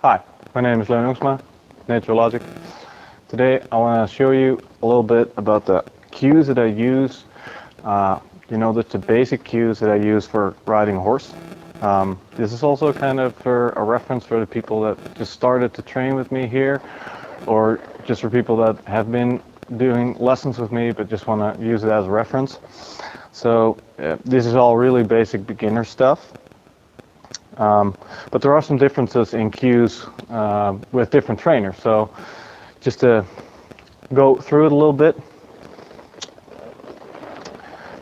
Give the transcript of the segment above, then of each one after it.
Hi, my name is Leon Oengsma, Nature Logic. Today I want to show you a little bit about the cues that I use. The basic cues that I use for riding a horse. This is also kind of for a reference for the people that just started to train with me here, or just for people that have been doing lessons with me but just want to use it as a reference. So this is all really basic beginner stuff. But there are some differences in cues with different trainers. So just to go through it a little bit.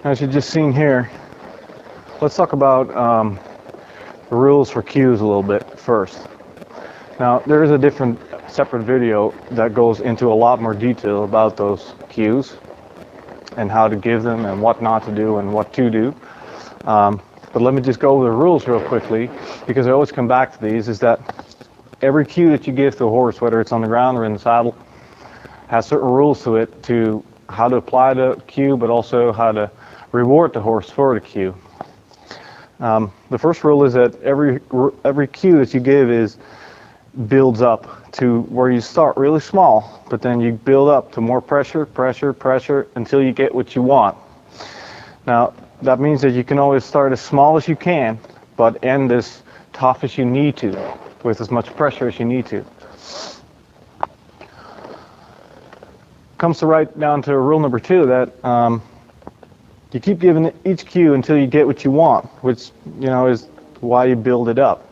As you've just seen here, let's talk about the rules for cues a little bit first. Now, there is a different separate video that goes into a lot more detail about those cues and how to give them and what not to do and what to do. But let me just go over the rules real quickly, because I always come back to these, is that every cue that you give to a horse, whether it's on the ground or in the saddle, has certain rules to it, to how to apply the cue, but also how to reward the horse for the cue. The first rule is that every cue that you give builds up to where you start really small, but then you build up to more pressure, until you get what you want. Now, that means that you can always start as small as you can, but end as tough as you need to, with as much pressure as you need to. Comes to right down to rule number 2, that you keep giving each cue until you get what you want, which is why you build it up.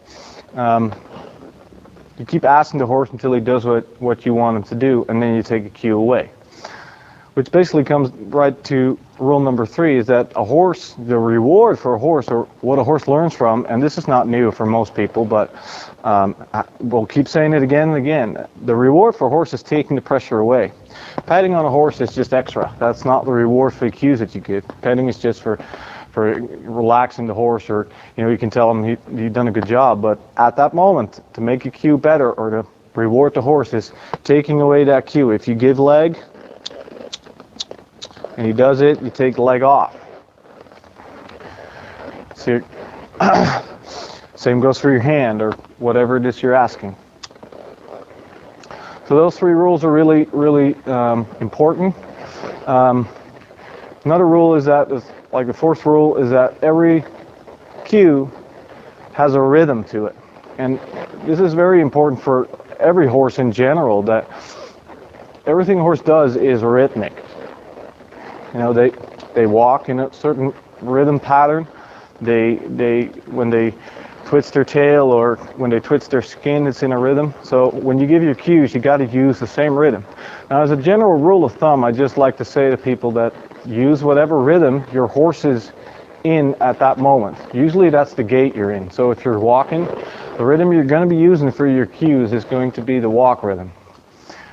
You keep asking the horse until he does what you want him to do, and then you take a cue away. Which basically comes right to rule number 3, is that a horse, the reward for a horse, or what a horse learns from, and this is not new for most people, but we'll keep saying it again and again, the reward for a horse is taking the pressure away. Petting on a horse is just extra. That's not the reward for the cues that you give. Petting is just for relaxing the horse, or you can tell him you've done a good job, but at that moment, to make a cue better or to reward the horse is taking away that cue. If you give leg, and he does it, you take the leg off. So same goes for your hand, or whatever it is you're asking. So those 3 rules are really, really important. Another rule is that, like the 4th rule, is that every cue has a rhythm to it. And this is very important for every horse in general, that everything a horse does is rhythmic. They walk in a certain rhythm pattern. When they twist their tail or when they twist their skin, it's in a rhythm. So when you give your cues, you got to use the same rhythm. Now, as a general rule of thumb, I just like to say to people that use whatever rhythm your horse is in at that moment. Usually that's the gait you're in. So if you're walking, the rhythm you're going to be using for your cues is going to be the walk rhythm.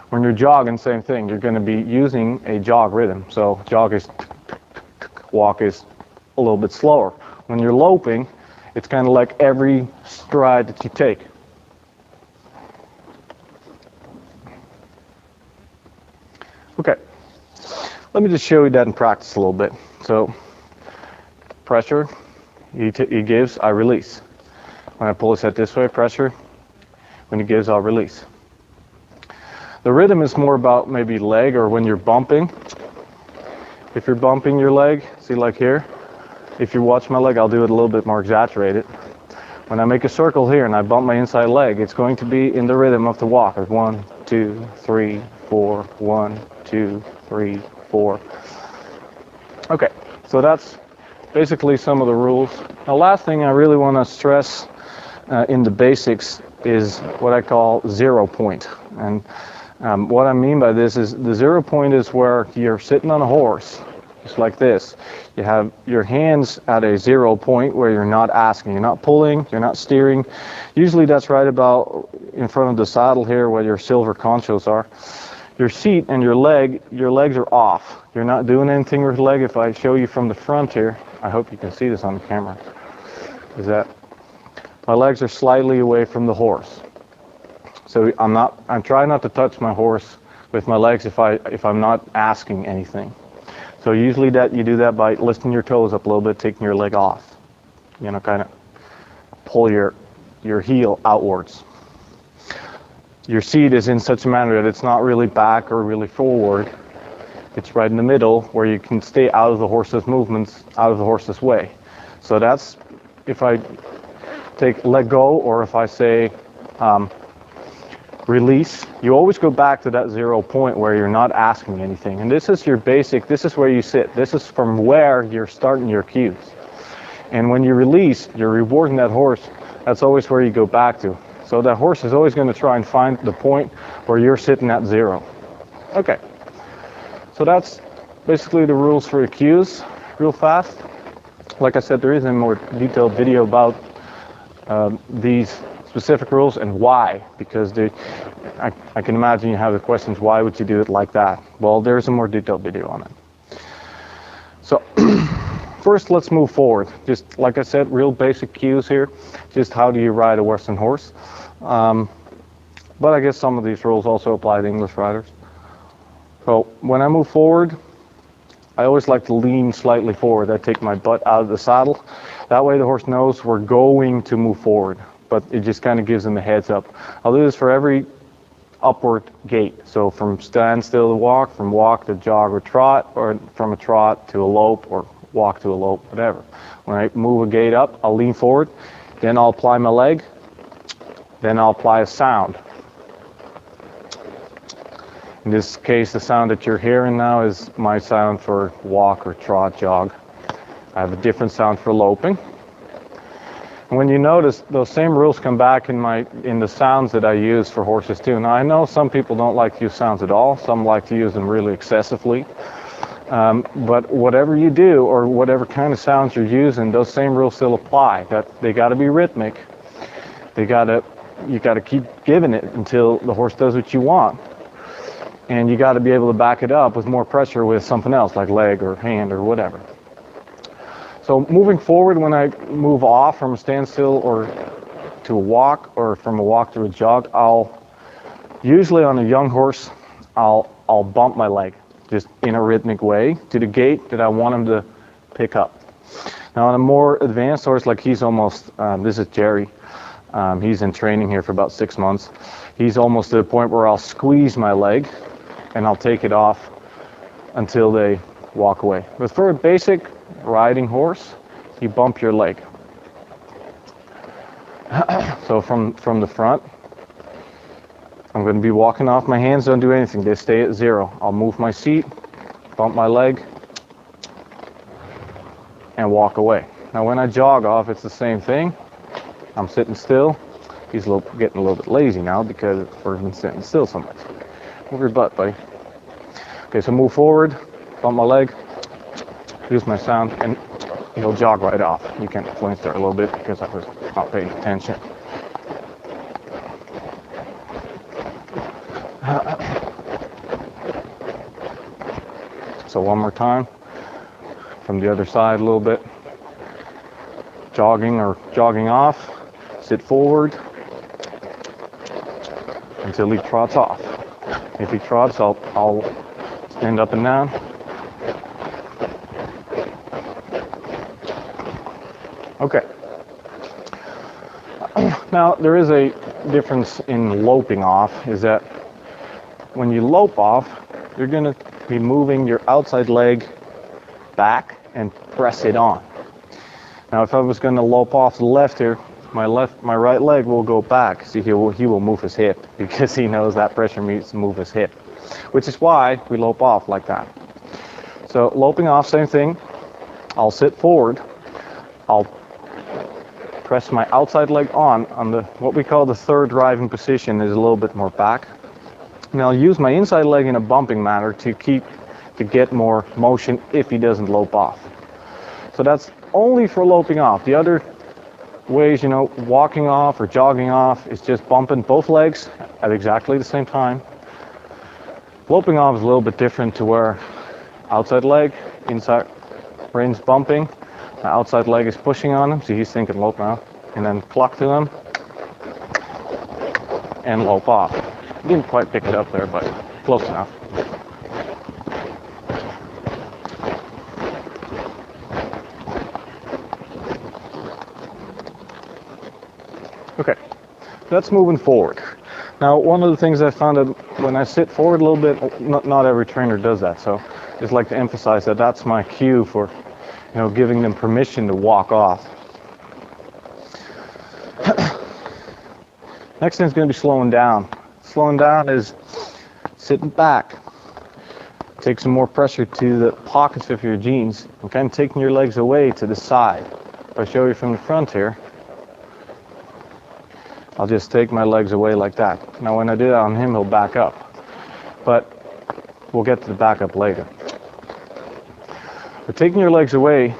When you're jogging, same thing. You're going to be using a jog rhythm. So jog is walk is a little bit slower. When you're loping, it's kind of like every stride that you take. Okay, let me just show you that in practice a little bit. So pressure, he gives, I release. When I pull his head this way, pressure. When he gives, I'll release. The rhythm is more about maybe leg, or when you're bumping. If you're bumping your leg, see like here, if you watch my leg, I'll do it a little bit more exaggerated. When I make a circle here and I bump my inside leg, it's going to be in the rhythm of the walk. 1, 2, 3, 4, 1, 2, 3, 4. Okay, so that's basically some of the rules. The last thing I really want to stress in the basics is what I call 0 point. And what I mean by this is the 0 point is where you're sitting on a horse, just like this. You have your hands at a 0 point where you're not asking, you're not pulling, you're not steering. Usually that's right about in front of the saddle here where your silver conchos are. Your seat and your legs are off. You're not doing anything with your leg. If I show you from the front here, I hope you can see this on the camera, is that my legs are slightly away from the horse. So I'm trying not to touch my horse with my legs if I'm not asking anything. So usually you do that by lifting your toes up a little bit, taking your leg off. Kind of pull your heel outwards. your seat is in such a manner that it's not really back or really forward. It's right in the middle where you can stay out of the horse's movements, out of the horse's way. So that's if I take let go, or if I say release, you always go back to that 0 point where you're not asking anything. And this is your basic, this is where you sit. This is from where you're starting your cues. And when you release, you're rewarding that horse. That's always where you go back to. So that horse is always going to try and find the point where you're sitting at 0. Okay. So that's basically the rules for the cues, real fast. Like I said, there is a more detailed video about these specific rules and why, because I can imagine you have the questions, why would you do it like that? Well, there's a more detailed video on it. So first, let's move forward. Just like I said, real basic cues here. Just how do you ride a Western horse? But I guess some of these rules also apply to English riders. So when I move forward, I always like to lean slightly forward. I take my butt out of the saddle. That way the horse knows we're going to move forward, but it just kind of gives them a heads up. I'll do this for every upward gait. So from standstill to walk, from walk to jog or trot, or from a trot to a lope, or walk to a lope, whatever. When I move a gait up, I'll lean forward, then I'll apply my leg, then I'll apply a sound. In this case, the sound that you're hearing now is my sound for walk or trot, jog. I have a different sound for loping. And when you notice, those same rules come back in the sounds that I use for horses too. Now I know some people don't like to use sounds at all. Some like to use them really excessively. But whatever you do, or whatever kind of sounds you're using, those same rules still apply. That they got to be rhythmic. You got to keep giving it until the horse does what you want. And you got to be able to back it up with more pressure with something else, like leg or hand or whatever. So moving forward, when I move off from a standstill or to a walk, or from a walk to a jog, I'll usually on a young horse, I'll bump my leg just in a rhythmic way to the gait that I want him to pick up. Now on a more advanced horse, like he's almost, this is Jerry, he's in training here for about 6 months. He's almost to the point where I'll squeeze my leg and I'll take it off until they walk away. But for a basic riding horse, you bump your leg. So from the front, I'm going to be walking off. My hands don't do anything. They stay at 0. I'll move my seat, bump my leg, and walk away. Now when I jog off, it's the same thing. I'm sitting still. He's getting a little bit lazy now because we've been sitting still so much. Move your butt, buddy. Okay, so move forward, bump my leg, use my sound, and he'll jog right off. You can flinch there a little bit because I was not paying attention. So one more time, from the other side a little bit. Jogging or jogging off, sit forward until he trots off. If he trots, I'll stand up and down. Okay. Now there is a difference in loping off, is that when you lope off, you're going to be moving your outside leg back and press it on. Now if I was going to lope off to the left here, my right leg will go back. See, he will move his hip because he knows that pressure needs to move his hip, which is why we lope off like that. So loping off, same thing. I'll sit forward. I'll press my outside leg on the what we call the third driving position, is a little bit more back. And I'll use my inside leg in a bumping manner to get more motion if he doesn't lope off. So that's only for loping off. The other ways, walking off or jogging off, is just bumping both legs at exactly the same time. Loping off is a little bit different, to where outside leg, inside reins bumping, my outside leg is pushing on him, so he's thinking lope now, and then cluck to him and lope off. Didn't quite pick it up there, but close enough. Okay, that's moving forward. Now, one of the things I found that when I sit forward a little bit, not every trainer does that, so I just like to emphasize that that's my cue for, giving them permission to walk off. Next thing is going to be slowing down. Slowing down is sitting back. Take some more pressure to the pockets of your jeans and kind of taking your legs away to the side. If I show you from the front here, I'll just take my legs away like that. Now when I do that on him, he'll back up. But we'll get to the back up later. But taking your legs away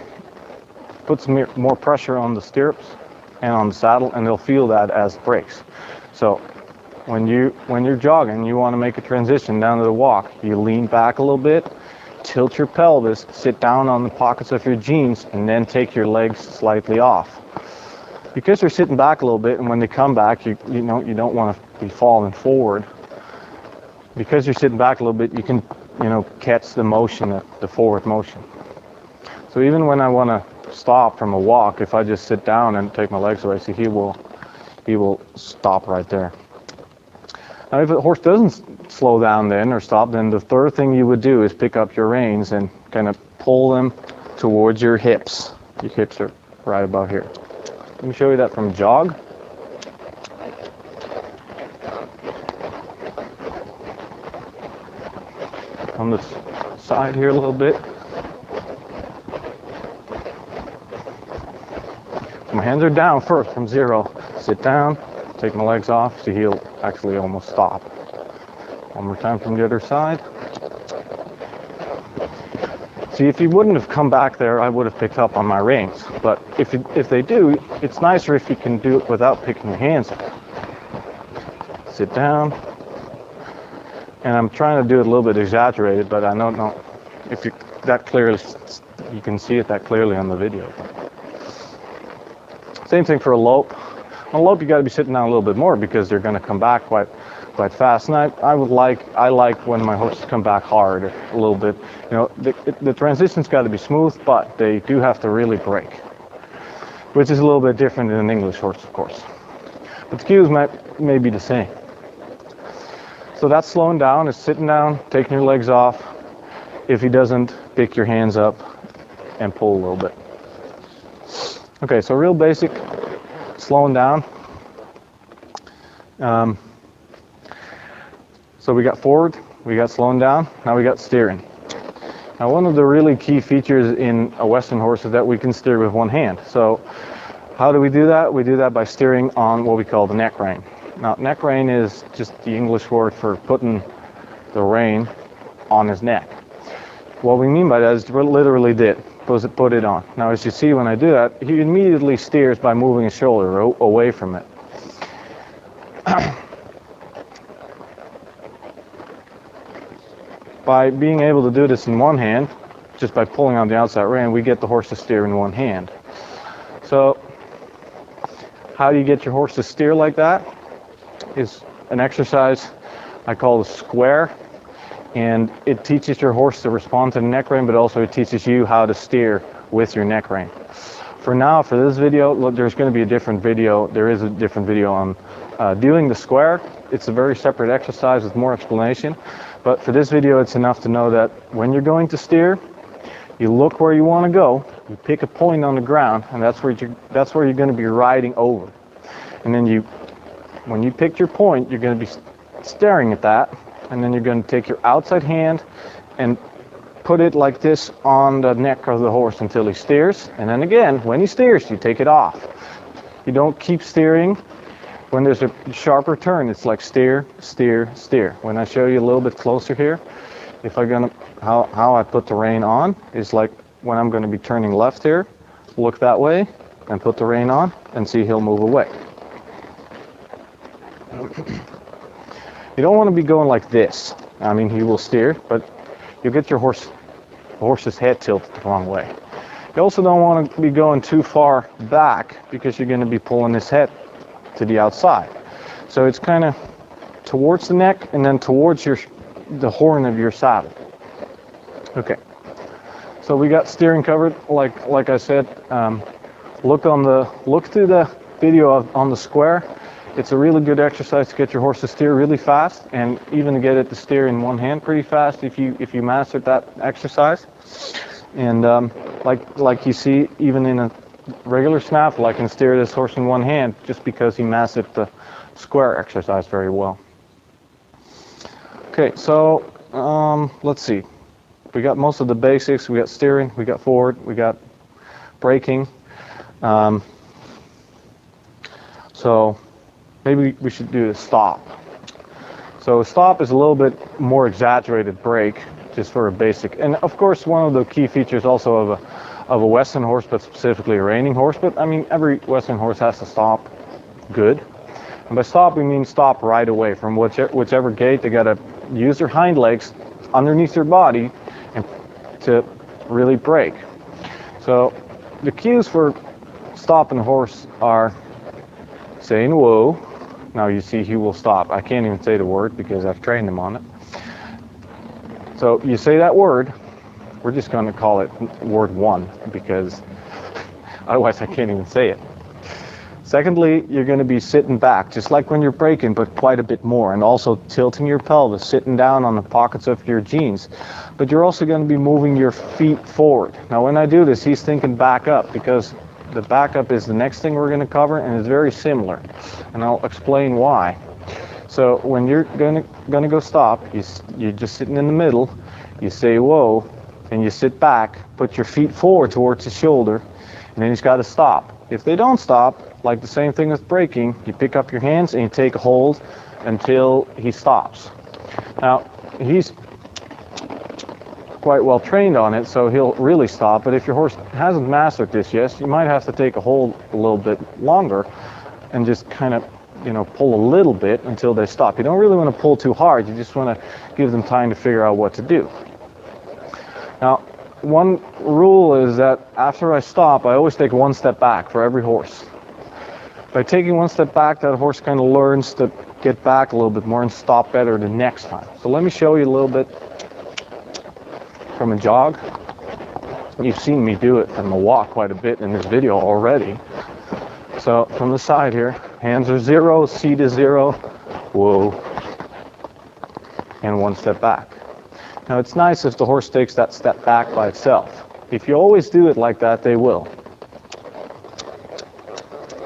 puts more pressure on the stirrups and on the saddle, and they'll feel that as brakes. So when you're jogging, you want to make a transition down to the walk. You lean back a little bit, tilt your pelvis, sit down on the pockets of your jeans, and then take your legs slightly off. Because you're sitting back a little bit, and when they come back, you don't want to be falling forward. Because you're sitting back a little bit, you can catch the motion, the forward motion. So even when I want to stop from a walk, if I just sit down and take my legs away, see, he will stop right there. Now, if a horse doesn't slow down then or stop, then the third thing you would do is pick up your reins and kind of pull them towards your hips. Your hips are right about here. Let me show you that from jog. On the side here a little bit. My hands are down first from 0. Sit down, take my legs off, so he'll actually almost stop. One more time from the other side. See, if he wouldn't have come back there, I would have picked up on my reins. But if they do, it's nicer if you can do it without picking your hands up. Sit down. And I'm trying to do it a little bit exaggerated, but I don't know if you can see it that clearly on the video. Same thing for a lope. On a lope, you got to be sitting down a little bit more because they're going to come back quite fast. And I like when my horses come back hard a little bit. The transition's got to be smooth, but they do have to really break, which is a little bit different than an English horse, of course. But the cues may be the same. So that's slowing down, is sitting down, taking your legs off. If he doesn't, pick your hands up and pull a little bit. Okay, so real basic, slowing down. So we got forward, we got slowing down, now we got steering. Now one of the really key features in a Western horse is that we can steer with one hand. So how do we do that? We do that by steering on what we call the neck rein. Now neck rein is just the English word for putting the rein on his neck. What we mean by that is literally put it on. Now as you see when I do that, he immediately steers by moving his shoulder away from it. By being able to do this in one hand, just by pulling on the outside rein, we get the horse to steer in one hand. So how do you get your horse to steer like that? Is an exercise I call the square, and it teaches your horse to respond to the neck rein, but also it teaches you how to steer with your neck rein. For now, for this video, look, there's going to be a different video. There is a different video on doing the square. It's a very separate exercise with more explanation, but for this video, it's enough to know that when you're going to steer, you look where you want to go, you pick a point on the ground, and that's where you're going to be riding over. And then when you pick your point, you're going to be staring at that, and then you're going to take your outside hand and put it like this on the neck of the horse until he steers. And then again, when he steers, you take it off. You don't keep steering. When there's a sharper turn, it's like steer, steer, steer. When I show you a little bit closer here, how I put the rein on is like when I'm going to be turning left here, look that way and put the rein on and see he'll move away. You don't want to be going like this. I mean, he will steer, but you'll get your horse's head tilted the wrong way. You also don't want to be going too far back because you're going to be pulling his head to the outside. So it's kind of towards the neck and then towards the horn of your saddle. Okay. So we got steering covered. Like I said, look through the video on the square. it's a really good exercise to get your horse to steer really fast, and even to get it to steer in one hand pretty fast if you mastered that exercise. And like you see, even in a regular snaffle, I can steer this horse in one hand just because he mastered the square exercise very well. Okay, so let's see. We got most of the basics. We got steering, we got forward, we got braking. So maybe we should do a stop. So a stop is a little bit more exaggerated brake, just for a basic. And of course, one of the key features also of a Western horse, but specifically a reining horse. But I mean, every Western horse has to stop good. And by stop, we mean stop right away from whichever gait. They got to use their hind legs underneath their body and to really brake. So the cues for stopping a horse are saying whoa. Now you see he will stop. I can't even say the word because I've trained him on it. So you say that word. We're just going to call it word 1 because otherwise I can't even say it. Secondly, you're going to be sitting back, just like when you're braking, but quite a bit more, and also tilting your pelvis, sitting down on the pockets of your jeans. But you're also going to be moving your feet forward. Now, when I do this, he's thinking back up, because the back up is the next thing we're going to cover, and it's very similar, and I'll explain why. So when you're going to go stop, you're just sitting in the middle, you say whoa, and you sit back, put your feet forward towards the shoulder, and then he's got to stop. If they don't stop, like the same thing with braking, you pick up your hands and you take a hold until he stops. Now, he's quite well trained on it, so he'll really stop. But if your horse hasn't mastered this yet, you might have to take a hold a little bit longer and just kind of, pull a little bit until they stop. You don't really want to pull too hard. You just want to give them time to figure out what to do. Now, one rule is that after I stop, I always take one step back for every horse. By taking one step back, that horse kind of learns to get back a little bit more and stop better the next time. So let me show you a little bit from a jog. You've seen me do it from a walk quite a bit in this video already. So from the side here, hands are 0, seat is 0, whoa, and one step back. Now it's nice if the horse takes that step back by itself. If you always do it like that, they will.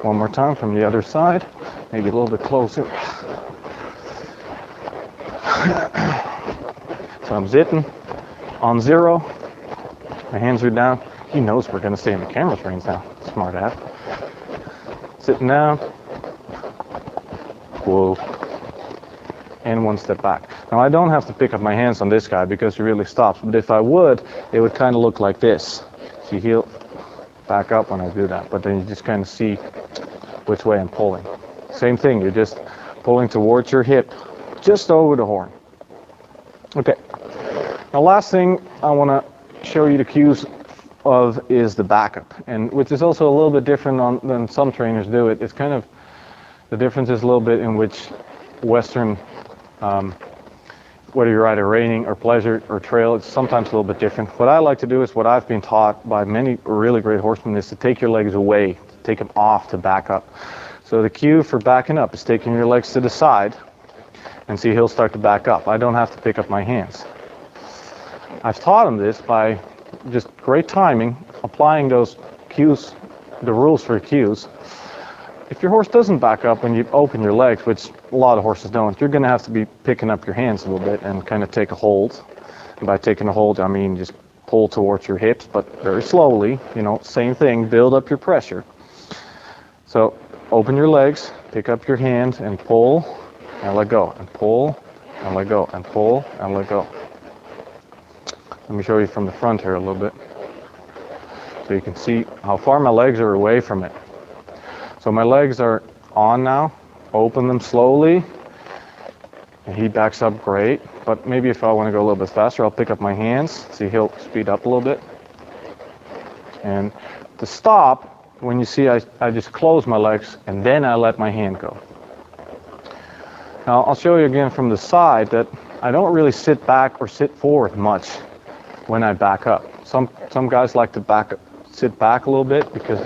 One more time from the other side, maybe a little bit closer. So I'm sitting on 0, my hands are down. He knows we're going to stay in the camera frames now, smart ass. Sitting down, whoa, and one step back. Now I don't have to pick up my hands on this guy because he really stops, but if I would, it would kind of look like this. See, he'll back up when I do that, but then you just kind of see which way I'm pulling. Same thing, you're just pulling towards your hip, just over the horn. Okay, now last thing I want to show you the cues of is the backup, and which is also a little bit different than some trainers do it. It's kind of, the difference is a little bit in which Western, whether you ride a reining or pleasure or trail, it's sometimes a little bit different. What I like to do is what I've been taught by many really great horsemen is to take your legs away, take them off to back up. So the cue for backing up is taking your legs to the side, and see he'll start to back up. I don't have to pick up my hands. I've taught him this by just great timing, applying those cues, the rules for cues. If your horse doesn't back up when you open your legs, which a lot of horses don't, you're going to have to be picking up your hands a little bit and kind of take a hold. And by taking a hold, I mean just pull towards your hips, but very slowly, same thing, build up your pressure. So open your legs, pick up your hands, and pull, and let go, and pull, and let go, and pull, and let go. Let me show you from the front here a little bit, so you can see how far my legs are away from it. So my legs are on now, open them slowly, and he backs up great, but maybe if I want to go a little bit faster, I'll pick up my hands, see he'll speed up a little bit. And to stop, when you see I just close my legs, and then I let my hand go. Now I'll show you again from the side that I don't really sit back or sit forward much when I back up. Some guys like to sit back a little bit because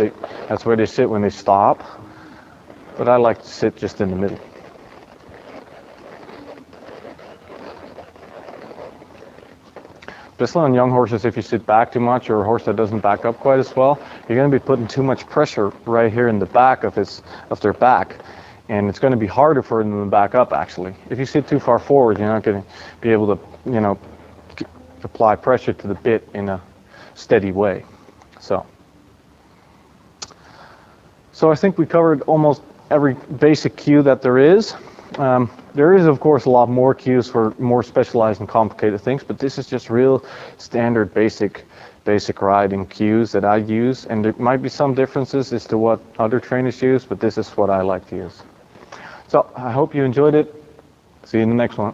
that's where they sit when they stop. but I like to sit just in the middle. Especially on young horses, if you sit back too much, or a horse that doesn't back up quite as well, you're going to be putting too much pressure right here in the back of their back, and it's going to be harder for them to back up. Actually, if you sit too far forward, you're not going to be able to, apply pressure to the bit in a steady way. So I think we covered almost every basic cue that there is. There is, of course, a lot more cues for more specialized and complicated things, but this is just real standard basic riding cues that I use, and there might be some differences as to what other trainers use, but this is what I like to use. So I hope you enjoyed it. See you in the next one.